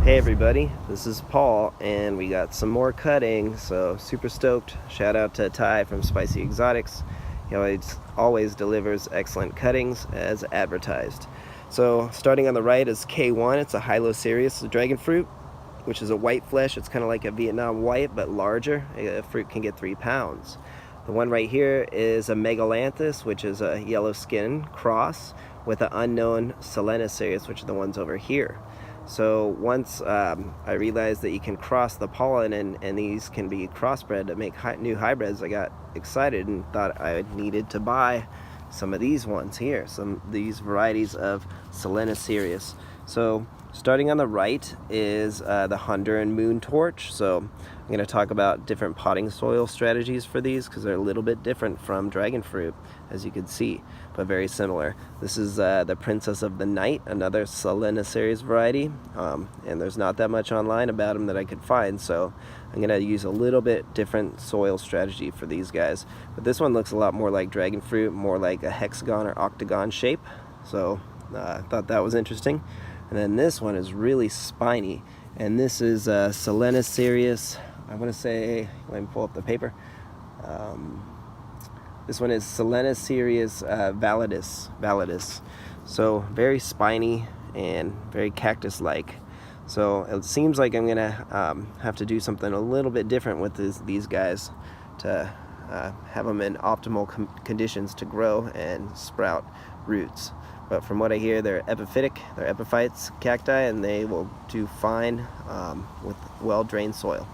Hey everybody, this is Paul and we got some more cuttings, so super stoked. Shout out to Ty from Spicy Exotics. He always delivers excellent cuttings as advertised. So starting on the right is K1. It's a Selenicereus dragon fruit, which is a white flesh. It's kind of like a Vietnam white but larger. A fruit can get 3 pounds. The one right here is a Megalanthus, which is a yellow skin cross with an unknown Selenicereus, which are the ones over here. So once I realized that you can cross the pollen and these can be crossbred to make new hybrids, I got excited and thought I needed to buy some of these ones here, these varieties of Selenicereus. So starting on the right is the Honduran Moon Torch. So I'm going to talk about different potting soil strategies for these because they're a little bit different from dragon fruit, as you can see, but very similar. This is the Princess of the Night, another Selenicereus variety, and there's not that much online about them that I could find, so I'm going to use a little bit different soil strategy for these guys. But this one looks a lot more like dragon fruit, more like a hexagon or octagon shape, so I thought that was interesting. And then this one is really spiny, and this is Selenicereus, I want to say, let me pull up the paper. This one is Selenicereus validus. So very spiny and very cactus-like. So it seems like I'm gonna have to do something a little bit different with these guys to have them in optimal conditions to grow and sprout roots. But from what I hear, they're epiphytic, they're epiphytes, cacti, and they will do fine with well-drained soil.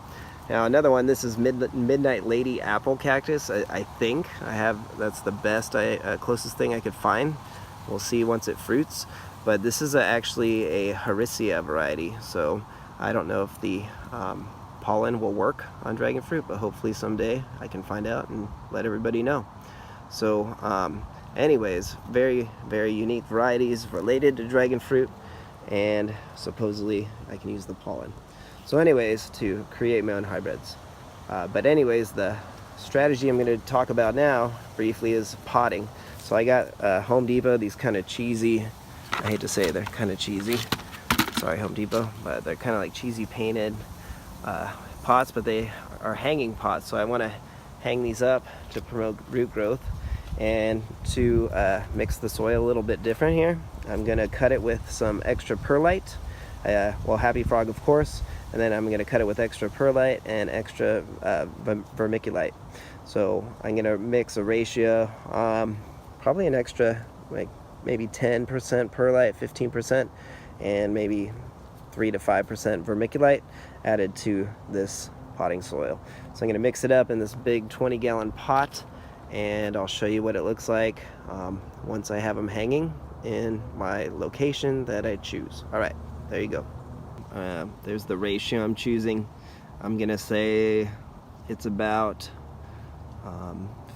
Now another one, this is Midnight Lady Apple Cactus. I think that's the best, closest thing I could find. We'll see once it fruits. But this is actually a Harrisia variety, so I don't know if the pollen will work on dragon fruit, but hopefully someday I can find out and let everybody know. So anyways, very, very unique varieties related to dragon fruit, and supposedly I can use the pollen. So anyways, to create my own hybrids. But anyways, the strategy I'm going to talk about now briefly is potting. So I got Home Depot, these kind of cheesy, I hate to say it, they're kind of cheesy, sorry Home Depot, but they're kind of like cheesy painted pots, but they are hanging pots, so I want to hang these up to promote root growth. And to mix the soil a little bit different here, I'm going to cut it with some extra perlite, well, Happy Frog of course, and then I'm going to cut it with extra perlite and extra vermiculite. So I'm going to mix a ratio, probably an extra, like maybe 10% perlite, 15%, and maybe 3 to 5% vermiculite added to this potting soil. So I'm going to mix it up in this big 20-gallon pot, and I'll show you what it looks like once I have them hanging in my location that I choose. All right, there you go. There's the ratio I'm choosing. I'm gonna say it's about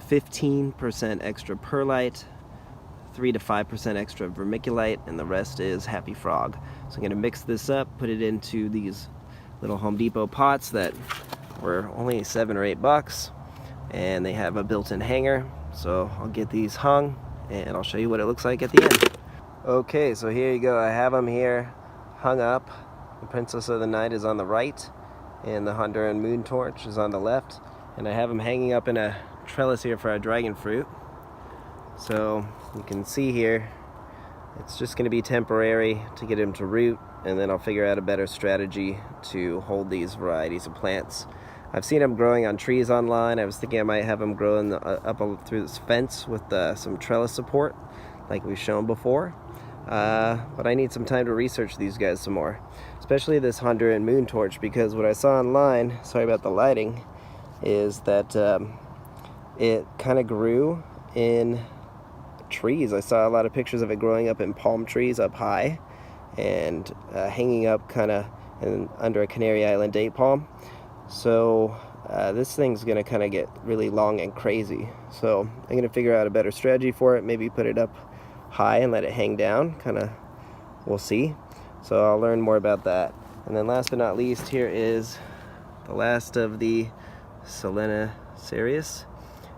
15% extra perlite, 3 to 5% extra vermiculite, and the rest is Happy Frog. So I'm gonna mix this up, put it into these little Home Depot pots that were only $7 or $8, and they have a built-in hanger. So I'll get these hung, and I'll show you what it looks like at the end. Okay, so here you go. I have them here hung up. The Princess of the Night is on the right, and the Honduran Moon Torch is on the left. And I have them hanging up in a trellis here for our dragon fruit. So you can see here, it's just going to be temporary to get them to root, and then I'll figure out a better strategy to hold these varieties of plants. I've seen them growing on trees online. I was thinking I might have them growing up through this fence with some trellis support, like we've shown before. But I need some time to research these guys some more, especially this Honduran Moon Torch, because what I saw online, sorry about the lighting, is that it kind of grew in trees. I saw a lot of pictures of it growing up in palm trees up high and hanging up kind of under a Canary Island date palm. So this thing's gonna kind of get really long and crazy, so I'm gonna figure out a better strategy for it, maybe put it up high and let it hang down, kind of, we'll see. So I'll learn more about that. And then last but not least, here is the last of the Selenicereus,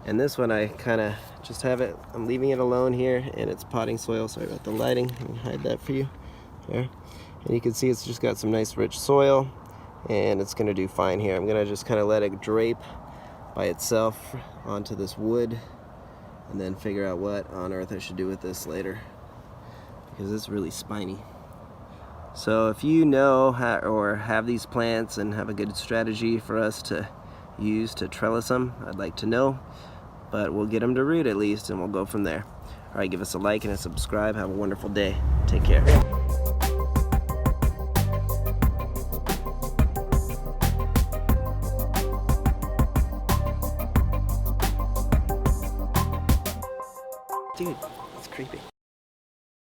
and this one I kind of just have it, I'm leaving it alone here in its potting soil. Sorry about the lighting, let me hide that for you there. And you can see it's just got some nice rich soil, and it's gonna do fine here. I'm gonna just kind of let it drape by itself onto this wood, and then figure out what on earth I should do with this later, because it's really spiny. So if you know or have these plants and have a good strategy for us to use to trellis them, I'd like to know, but we'll get them to root at least, and we'll go from there. All right, give us a like and a subscribe. Have a wonderful day. Take care.